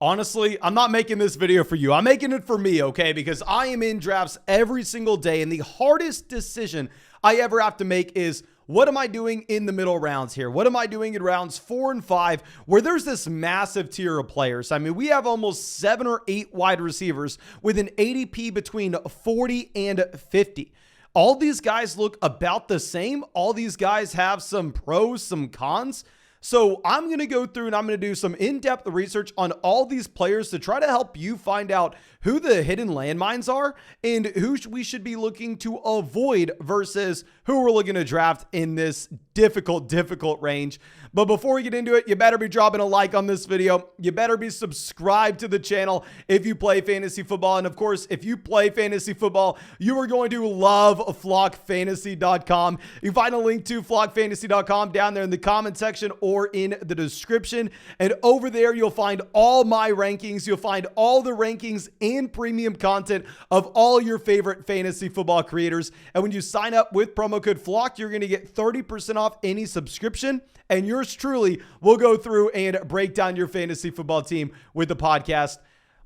Honestly, I'm not making this video for you. I'm making it for me, okay? Because I am in drafts every single day, and the hardest decision I ever have to make is, what am I doing in the middle rounds here? What am I doing in rounds 4 and 5, where there's this massive tier of players? I mean, we have almost 7 or 8 wide receivers with an ADP between 40 and 50. All these guys look about the same. All these guys have some pros, some cons. So I'm going to go through and I'm going to do some in-depth research on all these players to try to help you find out who the hidden landmines are and who we should be looking to avoid versus who we're looking to draft in this difficult range. But before we get into it, you better be dropping a like on this video. You better be subscribed to the channel if you play fantasy football. And of course, if you play fantasy football, you are going to love flockfantasy.com. You find a link to flockfantasy.com down there in the comment section or in the description. And over there, you'll find all my rankings. You'll find all the rankings and premium content of all your favorite fantasy football creators. And when you sign up with promo code FLOCK, you're going to get 30% off any subscription. And yours truly will go through and break down your fantasy football team with the podcast.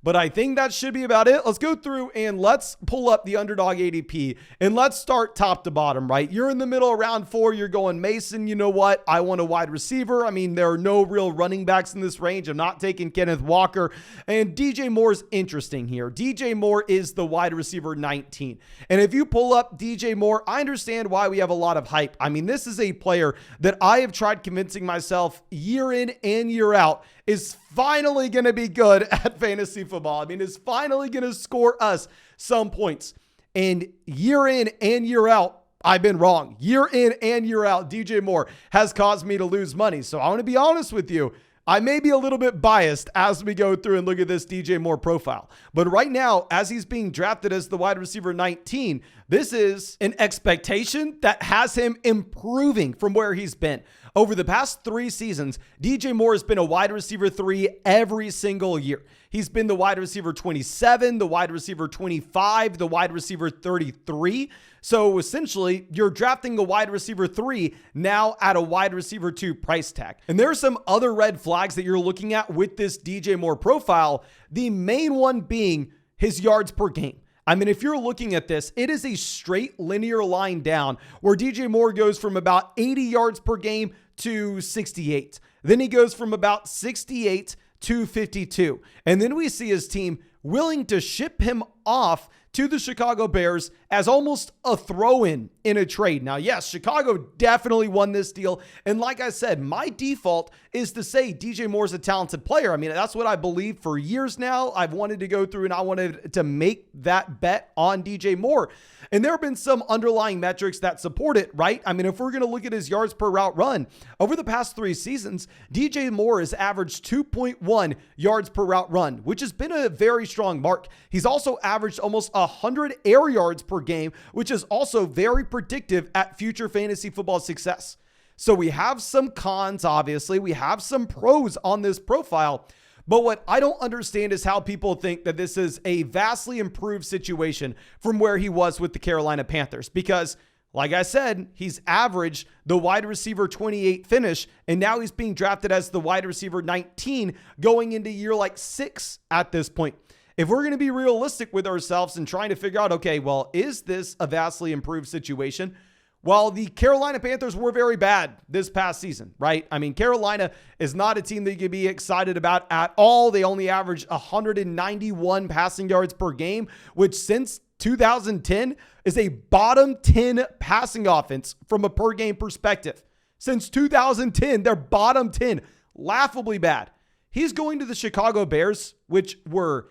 But I think that should be about it. Let's go through and let's pull up the underdog ADP and let's start top to bottom, right? You're in the middle of round 4. You're going, Mason, you know what? I want a wide receiver. I mean, there are no real running backs in this range. I'm not taking Kenneth Walker. And DJ Moore's interesting here. DJ Moore is the wide receiver 19. And if you pull up DJ Moore, I understand why we have a lot of hype. I mean, this is a player that I have tried convincing myself year in and year out is finally going to be good at fantasy football. I mean, is finally going to score us some points. And year in and year out, I've been wrong. Year in and year out, DJ Moore has caused me to lose money. So I want to be honest with you. I may be a little bit biased as we go through and look at this DJ Moore profile. But right now, as he's being drafted as the wide receiver 19, this is an expectation that has him improving from where he's been. Over the past 3 seasons, DJ Moore has been a wide receiver 3 every single year. He's been the wide receiver 27, the wide receiver 25, the wide receiver 33. So essentially, you're drafting a wide receiver 3 now at a wide receiver 2 price tag. And there are some other red flags that you're looking at with this DJ Moore profile. The main one being his yards per game. I mean, if you're looking at this, it is a straight linear line down where DJ Moore goes from about 80 yards per game to 68. Then he goes from about 68 to 52. And then we see his team willing to ship him off to the Chicago Bears as almost a throw-in in a trade. Now, yes, Chicago definitely won this deal. And like I said, my default is to say DJ Moore's a talented player. I mean, that's what I believe for years now. I've wanted to go through and I wanted to make that bet on DJ Moore. And there have been some underlying metrics that support it, right? I mean, if we're going to look at his yards per route run, over the past 3 seasons, DJ Moore has averaged 2.1 yards per route run, which has been a very strong mark. He's also averaged almost 100 air yards per game, which is also very predictive at future fantasy football success. So we have some cons, obviously. We have some pros on this profile. But what I don't understand is how people think that this is a vastly improved situation from where he was with the Carolina Panthers. Because, like I said, he's averaged the wide receiver 28 finish, and now he's being drafted as the wide receiver 19 going into year like 6 at this point. If we're going to be realistic with ourselves and trying to figure out, okay, well, is this a vastly improved situation? Well, the Carolina Panthers were very bad this past season, right? I mean, Carolina is not a team that you can be excited about at all. They only averaged 191 passing yards per game, which since 2010 is a bottom 10 passing offense from a per game perspective. Since 2010, they're bottom 10, laughably bad. He's going to the Chicago Bears, which were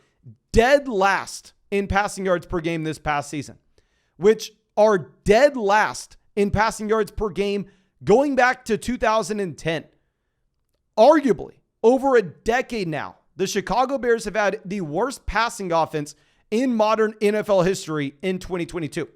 dead last in passing yards per game this past season, which are dead last in passing yards per game going back to 2010. Arguably, over a decade now, the Chicago Bears have had the worst passing offense in modern NFL history in 2022.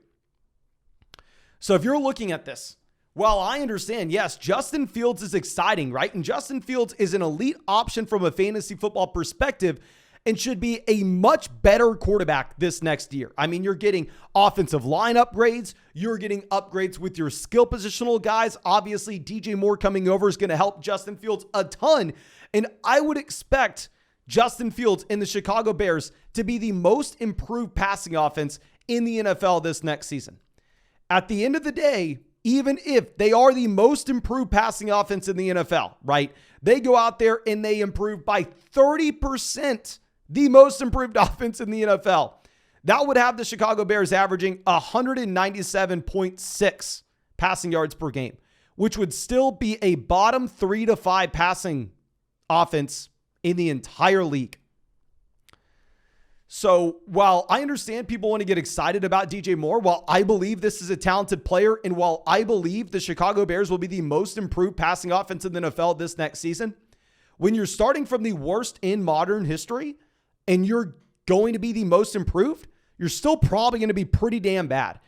So if you're looking at this, well, I understand, yes, Justin Fields is exciting, right? And Justin Fields is an elite option from a fantasy football perspective and should be a much better quarterback this next year. I mean, you're getting offensive line upgrades. You're getting upgrades with your skill positional guys. Obviously, DJ Moore coming over is going to help Justin Fields a ton. And I would expect Justin Fields and the Chicago Bears to be the most improved passing offense in the NFL this next season. At the end of the day, even if they are the most improved passing offense in the NFL, right? They go out there and they improve by 30%, the most improved offense in the NFL. That would have the Chicago Bears averaging 197.6 passing yards per game, which would still be a bottom 3 to 5 passing offense in the entire league. So while I understand people want to get excited about DJ Moore, while I believe this is a talented player, and while I believe the Chicago Bears will be the most improved passing offense in the NFL this next season, when you're starting from the worst in modern history and you're going to be the most improved, you're still probably going to be pretty damn bad.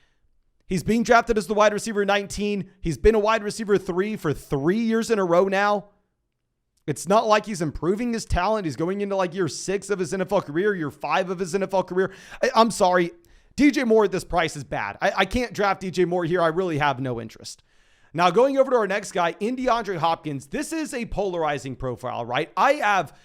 He's being drafted as the wide receiver 19. He's been a wide receiver 3 for 3 years in a row now. It's not like he's improving his talent. He's going into like year 6 of his NFL career, year 5 of his NFL career. I'm sorry. DJ Moore at this price is bad. I can't draft DJ Moore here. I really have no interest. Now, going over to our next guy, in DeAndre Hopkins, this is a polarizing profile, right? I have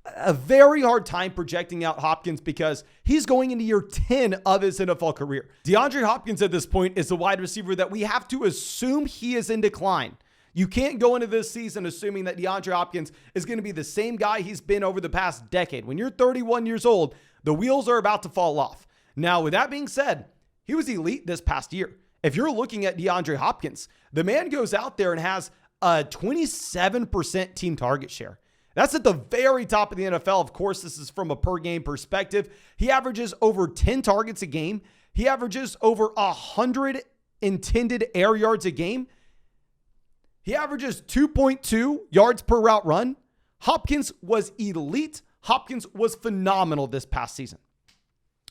a very hard time projecting out Hopkins because he's going into year 10 of his NFL career. DeAndre Hopkins at this point is a wide receiver that we have to assume he is in decline. You can't go into this season assuming that DeAndre Hopkins is going to be the same guy he's been over the past decade. When you're 31 years old, the wheels are about to fall off. Now, with that being said, he was elite this past year. If you're looking at DeAndre Hopkins, the man goes out there and has a 27% team target share. That's at the very top of the NFL. Of course, this is from a per game perspective. He averages over 10 targets a game. He averages over 100 intended air yards a game. He averages 2.2 yards per route run. Hopkins was elite. Hopkins was phenomenal this past season.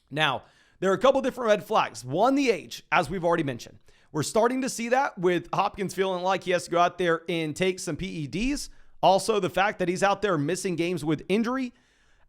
Now, there are a couple different red flags. One, the age, as we've already mentioned. We're starting to see that with Hopkins feeling like he has to go out there and take some PEDs. Also, the fact that he's out there missing games with injury.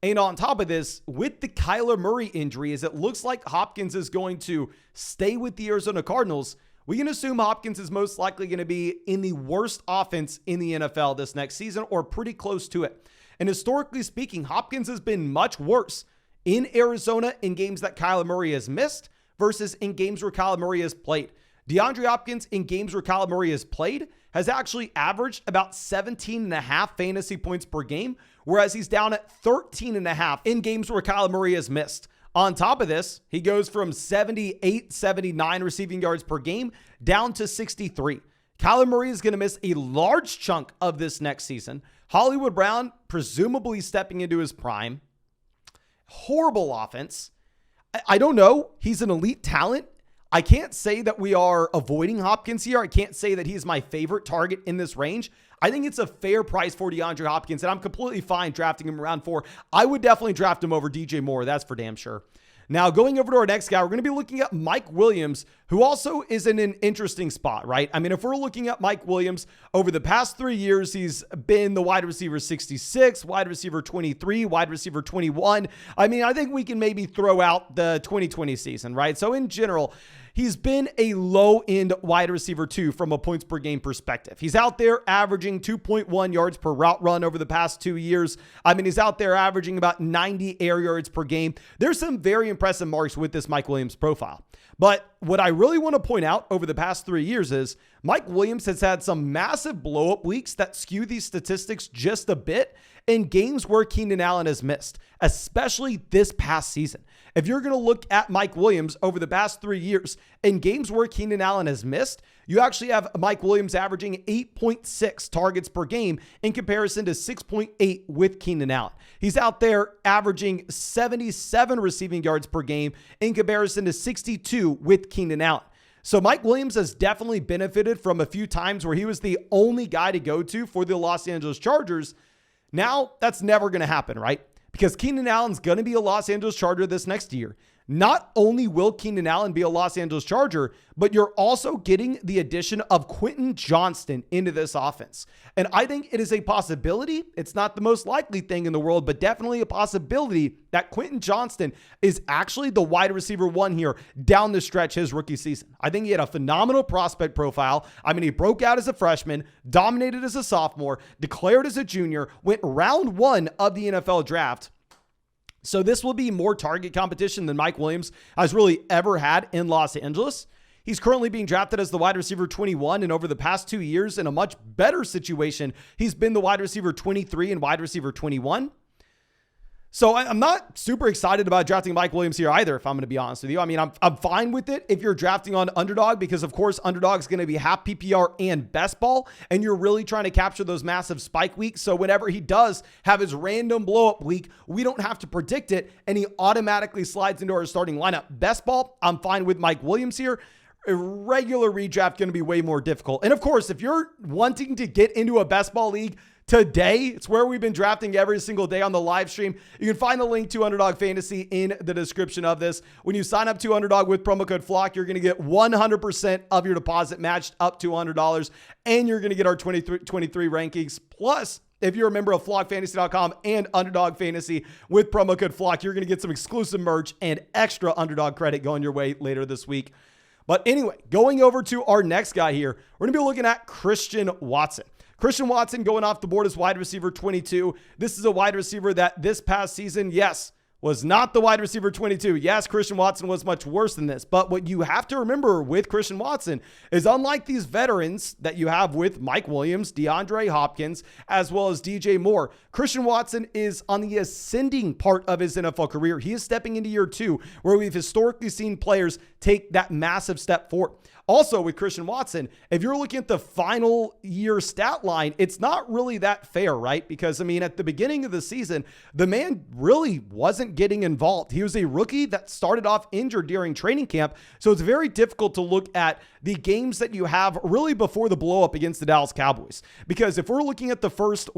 And on top of this, with the Kyler Murray injury, as it looks like Hopkins is going to stay with the Arizona Cardinals, we can assume Hopkins is most likely going to be in the worst offense in the NFL this next season, or pretty close to it. And historically speaking, Hopkins has been much worse in Arizona in games that Kyler Murray has missed versus in games where Kyler Murray has played. DeAndre Hopkins in games where Kyler Murray has played has actually averaged about 17.5 fantasy points per game, whereas he's down at 13.5 in games where Kyler Murray has missed. On top of this, he goes from 78, 79 receiving yards per game down to 63. Kyler Murray is going to miss a large chunk of this next season. Hollywood Brown presumably stepping into his prime. Horrible offense. I don't know. He's an elite talent. I can't say that we are avoiding Hopkins here. I can't say that he's my favorite target in this range. I think it's a fair price for DeAndre Hopkins, and I'm completely fine drafting him around 4. I would definitely draft him over DJ Moore. That's for damn sure. Now, going over to our next guy, we're going to be looking at Mike Williams, who also is in an interesting spot, right? I mean, if we're looking at Mike Williams, over the past 3 years, he's been the wide receiver 66, wide receiver 23, wide receiver 21. I mean, I think we can maybe throw out the 2020 season, right? So in general, he's been a low-end wide receiver 2 from a points per game perspective. He's out there averaging 2.1 yards per route run over the past 2 years. I mean, he's out there averaging about 90 air yards per game. There's some very impressive marks with this Mike Williams profile. But what I really want to point out over the past 3 years is Mike Williams has had some massive blow-up weeks that skew these statistics just a bit in games where Keenan Allen has missed, especially this past season. If you're going to look at Mike Williams over the past 3 years, in games where Keenan Allen has missed, you actually have Mike Williams averaging 8.6 targets per game in comparison to 6.8 with Keenan Allen. He's out there averaging 77 receiving yards per game in comparison to 62 with Keenan Allen. So Mike Williams has definitely benefited from a few times where he was the only guy to go to for the Los Angeles Chargers. Now, that's never going to happen, right? Because Keenan Allen's going to be a Los Angeles Charger this next year. not only will Keenan Allen be a Los Angeles Charger, but you're also getting the addition of Quentin Johnston into this offense. And I think it is a possibility. It's not the most likely thing in the world, but definitely a possibility that Quentin Johnston is actually the wide receiver one here down the stretch his rookie season. I think he had a phenomenal prospect profile. I mean, he broke out as a freshman, dominated as a sophomore, declared as a junior, went round one of the NFL draft. So this will be more target competition than Mike Williams has really ever had in Los Angeles. He's currently being drafted as the wide receiver 21, and over the past 2 years, in a much better situation, he's been the wide receiver 23 and wide receiver 21. So I'm not super excited about drafting Mike Williams here either, if I'm going to be honest with you. I mean, I'm fine with it if you're drafting on Underdog, because of course Underdog is going to be half PPR and best ball, and you're really trying to capture those massive spike weeks. So whenever he does have his random blow up week, we don't have to predict it, and he automatically slides into our starting lineup. Best ball, I'm fine with Mike Williams here. A regular redraft going to be way more difficult. And of course, if you're wanting to get into a best ball league today, it's where we've been drafting every single day on the live stream. You can find the link to Underdog Fantasy in the description of this. When you sign up to Underdog with promo code FLOCK, you're going to get 100% of your deposit matched up to $100, and you're going to get our 23 rankings. Plus, if you're a member of flockfantasy.com and Underdog Fantasy with promo code FLOCK, you're going to get some exclusive merch and extra Underdog credit going your way later this week. But anyway, going over to our next guy here, we're going to be looking at Christian Watson. Christian Watson going off the board as wide receiver 22. This is a wide receiver that this past season, yes, was not the wide receiver 22. Yes, Christian Watson was much worse than this. But what you have to remember with Christian Watson is, unlike these veterans that you have with Mike Williams, DeAndre Hopkins, as well as DJ Moore, Christian Watson is on the ascending part of his NFL career. He is stepping into year 2, where we've historically seen players take that massive step forward. Also, with Christian Watson, if you're looking at the final year stat line, it's not really that fair, right? Because, I mean, at the beginning of the season, the man really wasn't getting involved. He was a rookie that started off injured during training camp. So it's very difficult to look at the games that you have really before the blow up against the Dallas Cowboys. Because if we're looking at the first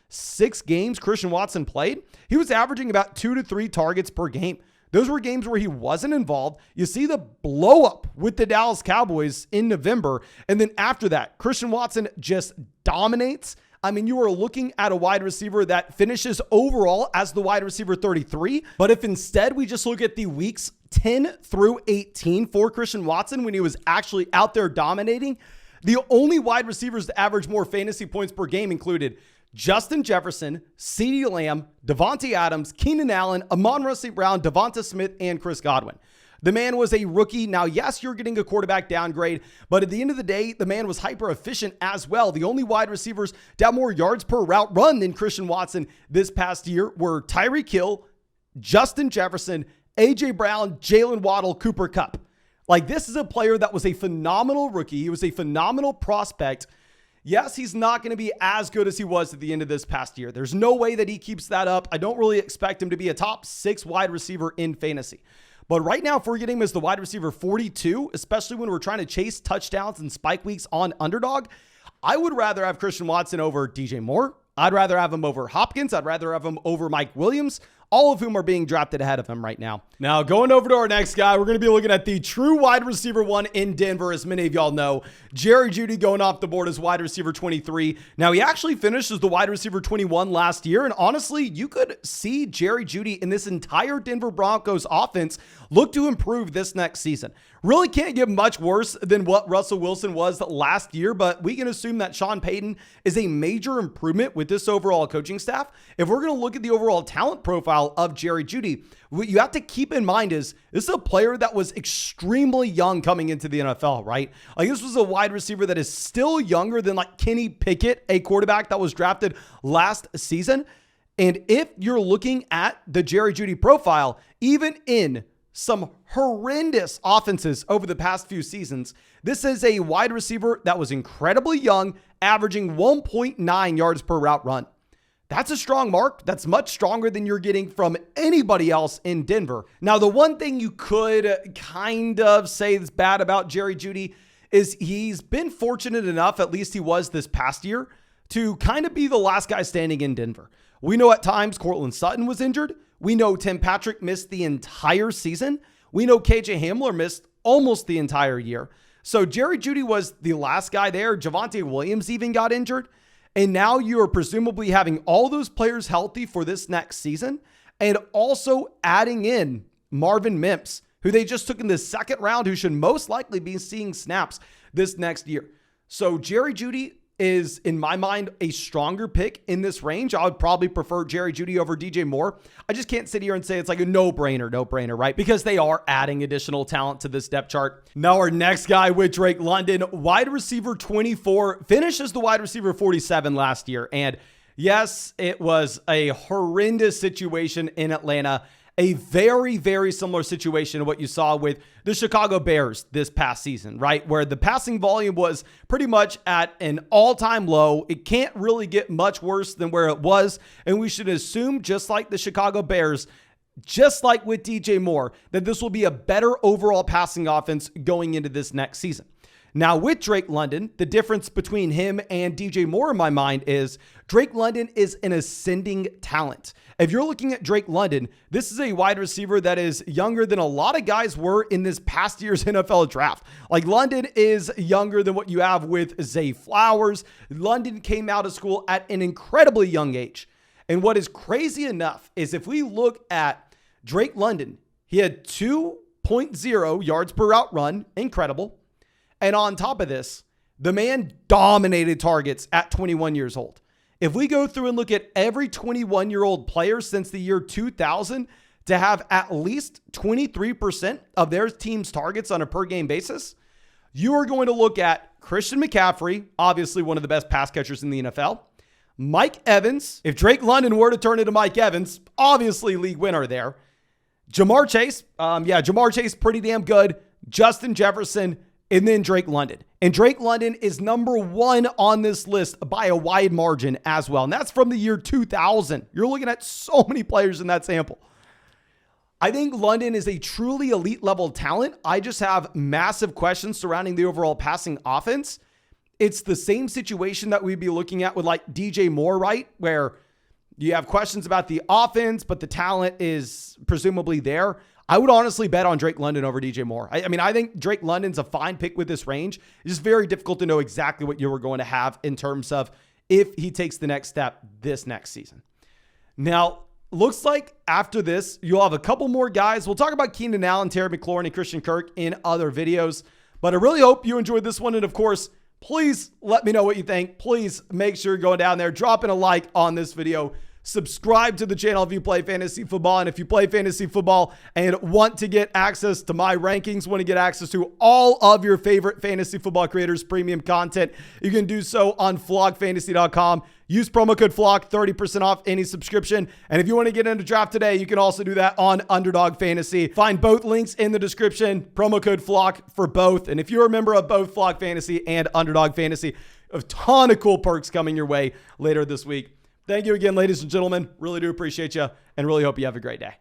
6 games Christian Watson played, he was averaging about 2 to 3 targets per game. Those were games where he wasn't involved. You see the blow up with the Dallas Cowboys in November. And then after that, Christian Watson just dominates. I mean, you are looking at a wide receiver that finishes overall as the wide receiver 33. But if instead we just look at the weeks 10 through 18 for Christian Watson, when he was actually out there dominating, the only wide receivers to average more fantasy points per game included Justin Jefferson, CeeDee Lamb, Devontae Adams, Keenan Allen, Amon-Ra St. Brown, Devonta Smith, and Chris Godwin. The man was a rookie. Now, yes, you're getting a quarterback downgrade, but at the end of the day, the man was hyper efficient as well. The only wide receivers to have more yards per route run than Christian Watson this past year were Tyreek Hill, Justin Jefferson, A.J. Brown, Jalen Waddle, Cooper Kupp. Like, this is a player that was a phenomenal rookie. He was a phenomenal prospect. Yes, he's not going to be as good as he was at the end of this past year. There's no way that he keeps that up. I don't really expect him to be a top 6 wide receiver in fantasy. But right now, if we're getting him as the wide receiver 42, especially when we're trying to chase touchdowns and spike weeks on Underdog, I would rather have Christian Watson over DJ Moore. I'd rather have him over Hopkins. I'd rather have him over Mike Williams, all of whom are being drafted ahead of him right now. Now, going over to our next guy, we're going to be looking at the true wide receiver 1 in Denver, as many of y'all know. Jerry Jeudy going off the board as wide receiver 23. Now, he actually finished as the wide receiver 21 last year, and honestly, you could see Jerry Jeudy in this entire Denver Broncos offense look to improve this next season. Really can't get much worse than what Russell Wilson was last year, but we can assume that Sean Payton is a major improvement with this overall coaching staff. If we're going to look at the overall talent profile of Jerry Jeudy, what you have to keep in mind is this is a player that was extremely young coming into the NFL, right? Like, this was a wide receiver that is still younger than like Kenny Pickett, a quarterback that was drafted last season. And if you're looking at the Jerry Jeudy profile, even in some horrendous offenses over the past few seasons, this is a wide receiver that was incredibly young, averaging 1.9 yards per route run. That's a strong mark. That's much stronger than you're getting from anybody else in Denver. Now, the one thing you could kind of say is bad about Jerry Jeudy is he's been fortunate enough, at least he was this past year, to kind of be the last guy standing in Denver. We know at times Cortland Sutton was injured. We know Tim Patrick missed the entire season. We know KJ Hamler missed almost the entire year. So Jerry Jeudy was the last guy there. Javonte Williams even got injured. And now you are presumably having all those players healthy for this next season and also adding in Marvin Mims, who they just took in the second round, who should most likely be seeing snaps this next year. So Jerry Jeudy is, in my mind, a stronger pick in this range. I would probably prefer Jerry Jeudy over DJ Moore. I just can't sit here and say it's like a no-brainer, right? Because they are adding additional talent to this depth chart. Now our next guy with Drake London, wide receiver 24, finishes the wide receiver 47 last year. And yes, it was a horrendous situation in Atlanta. A very, very similar situation to what you saw with the Chicago Bears this past season, right? Where the passing volume was pretty much at an all-time low. It can't really get much worse than where it was. And we should assume, just like the Chicago Bears, just like with DJ Moore, that this will be a better overall passing offense going into this next season. Now, with Drake London, the difference between him and DJ Moore in my mind is Drake London is an ascending talent. If you're looking at Drake London, this is a wide receiver that is younger than a lot of guys were in this past year's NFL draft. Like, London is younger than what you have with Zay Flowers. London came out of school at an incredibly young age. And what is crazy enough is if we look at Drake London, he had 2.0 yards per route run. Incredible. And on top of this, the man dominated targets at 21 years old. If we go through and look at every 21-year-old player since the year 2000 to have at least 23% of their team's targets on a per game basis, you are going to look at Christian McCaffrey, obviously one of the best pass catchers in the NFL. Mike Evans, if Drake London were to turn into Mike Evans, obviously league winner there. Jamar Chase, Jamar Chase, pretty damn good. Justin Jefferson, and then Drake London. And Drake London is number one on this list by a wide margin as well. And that's from the year 2000. You're looking at so many players in that sample. I think London is a truly elite level talent. I just have massive questions surrounding the overall passing offense. It's the same situation that we'd be looking at with like DJ Moore, right? Where you have questions about the offense, but the talent is presumably there. I would honestly bet on Drake London over DJ Moore. I mean, I think Drake London's a fine pick with this range. It's just very difficult to know exactly what you were going to have in terms of if he takes the next step this next season. Now, looks like after this, you'll have a couple more guys. We'll talk about Keenan Allen, Terry McLaurin, and Christian Kirk in other videos. But I really hope you enjoyed this one. And of course, please let me know what you think. Please make sure you're going down there, dropping a like on this video. Subscribe to the channel if you play fantasy football. And if you play fantasy football and want to get access to my rankings, want to get access to all of your favorite fantasy football creators' premium content, you can do so on flockfantasy.com. Use promo code FLOCK, 30% off any subscription. And if you want to get into draft today, you can also do that on Underdog Fantasy. Find both links in the description. Promo code FLOCK for both. And if you're a member of both Flock Fantasy and Underdog Fantasy, a ton of cool perks coming your way later this week. Thank you again, ladies and gentlemen. Really do appreciate you and really hope you have a great day.